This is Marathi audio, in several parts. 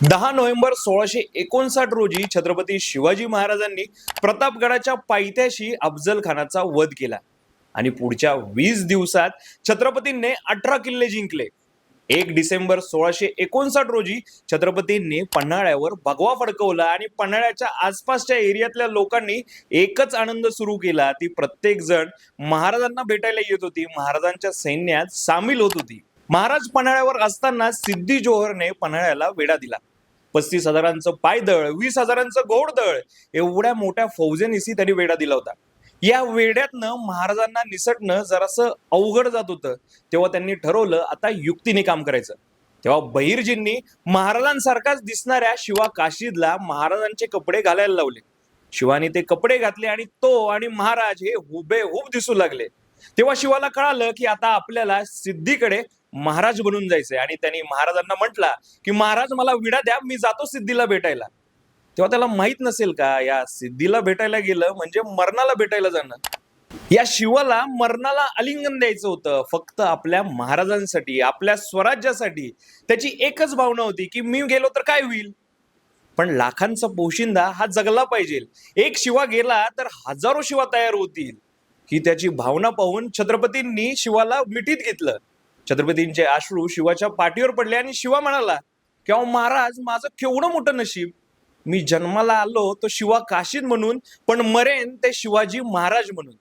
10 नोव्हेंबर 1659 रोजी छत्रपती शिवाजी महाराजांनी प्रतापगडाच्या पायथ्याशी अफजल खानाचा वध केला आणि पुढच्या 20 दिवसात छत्रपतींनी 18 किल्ले जिंकले. 1 डिसेंबर 1659 रोजी छत्रपतींनी पन्हाळ्यावर भगवा फडकवला आणि पन्हाळ्याच्या आसपासच्या एरियातल्या लोकांनी एकच आनंद सुरू केला. ती प्रत्येक जण महाराजांना भेटायला येत होती, महाराजांच्या सैन्यात सामील होत होती. महाराज पन्हाळ्यावर असताना सिद्धी जोहरने पन्हाळ्याला वेढा दिला. 35,000चं पायदळ, 20,000चं घोडदळ, एवढ्या मोठ्या फौजेनिसी त्यांनी वेढा दिला होता. या वेड्यातनं महाराजांना निसटणं जरासं अवघड जात होतं. तेव्हा त्यांनी ठरवलं आता युक्तीने काम करायचं. तेव्हा बहिर्जींनी महाराजांसारखाच दिसणाऱ्या शिवा काशीदला महाराजांचे कपडे घालायला लावले. शिवानी ते कपडे घातले आणि तो आणि महाराज हे हुबेहूब दिसू लागले. तेव्हा शिवाला कळालं की आता आपल्याला सिद्धीकडे महाराज बनून जायचंय आणि त्यांनी महाराजांना म्हटला की महाराज मला विडा द्या, मी जातो सिद्धीला भेटायला. तेव्हा त्याला माहित नसेल का, या सिद्धीला भेटायला गेलं म्हणजे मरणाला भेटायला जाणं. या शिवाला मरणाला आलिंगन द्यायचं होतं, फक्त आपल्या महाराजांसाठी, आपल्या स्वराज्यासाठी. त्याची एकच भावना होती की मी गेलो तर काय होईल, पण लाखांचा पोशिंदा हा जगला पाहिजे. एक शिवा गेला तर हजारो शिवा तयार होतील, ही त्याची भावना पाहून छत्रपतींनी शिवाला मिठीत घेतलं. छत्रपतींचे अश्रू शिवाच्या पाठीवर पडले आणि शिवा म्हणाला की अहो महाराज, माझं केवढं मोठं नशीब. मी जन्माला आलो तो शिवा काशीद म्हणून, पण मरेन ते शिवाजी महाराज म्हणून.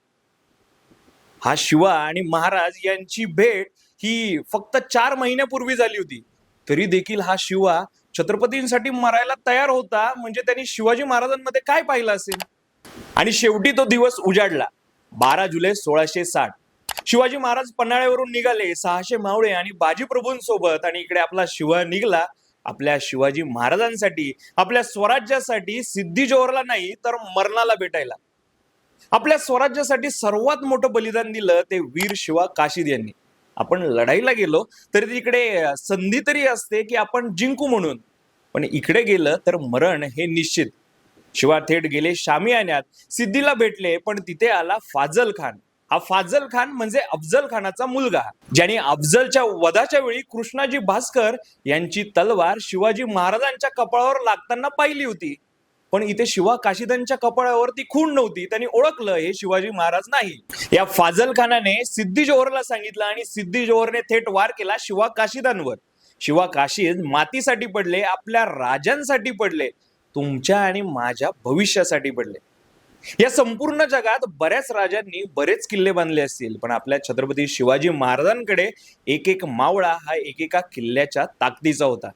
हा शिवा आणि महाराज यांची भेट ही फक्त 4 महिन्यापूर्वी झाली होती. तरी देखील हा शिवा छत्रपतींसाठी मरायला तयार होता. म्हणजे त्यांनी शिवाजी महाराजांमध्ये काय पाहिलं असेल. आणि शेवटी तो दिवस उजाडला. 12 जुलै 1660 शिवाजी महाराज पन्हाळ्यावरून निघाले 600 मावळे आणि बाजीप्रभूंसोबत. आणि इकडे आपला शिवा निघाला आपल्या शिवाजी महाराजांसाठी, आपल्या स्वराज्यासाठी, सिद्धी जोहरला नाही तर मरणाला भेटायला. आपल्या स्वराज्यासाठी सर्वात मोठं बलिदान दिलं ते वीर शिवा काशीद यांनी. आपण लढाईला गेलो तरी तिकडे संधी तरी असते की आपण जिंकू म्हणून, पण इकडे गेलं तर मरण हे निश्चित. शिवा थेट गेले शामियान्यात, सिद्धीला भेटले, पण तिथे आला फाजल खान. हा फाजल खान म्हणजे अफजल खानाचा मुलगा, ज्याने अफजलच्या वधाच्या वेळी कृष्णाजी भास्कर यांची तलवार शिवाजी महाराजांच्या कपाळावर लागताना पाहिली होती. पण इथे शिवा काशीदांच्या कपाळावरती खूण नव्हती. त्यांनी ओळखलं हे शिवाजी महाराज नाही. या फाजल खानाने सिद्धी जोहरला सांगितलं आणि सिद्धी जोहरने थेट वार केला शिवा काशीदांवर. शिवा काशीद मातीसाठी पडले, आपल्या राजांसाठी पडले, तुमच्या आणि माझ्या भविष्यासाठी पडले. या संपूर्ण जगात बऱ्याच राजांनी बरेच किल्ले बांधले असतील, पण आपल्या छत्रपती शिवाजी महाराजांकडे एक एक मावळा हा एकेका किल्ल्याच्या ताकदीचा होता.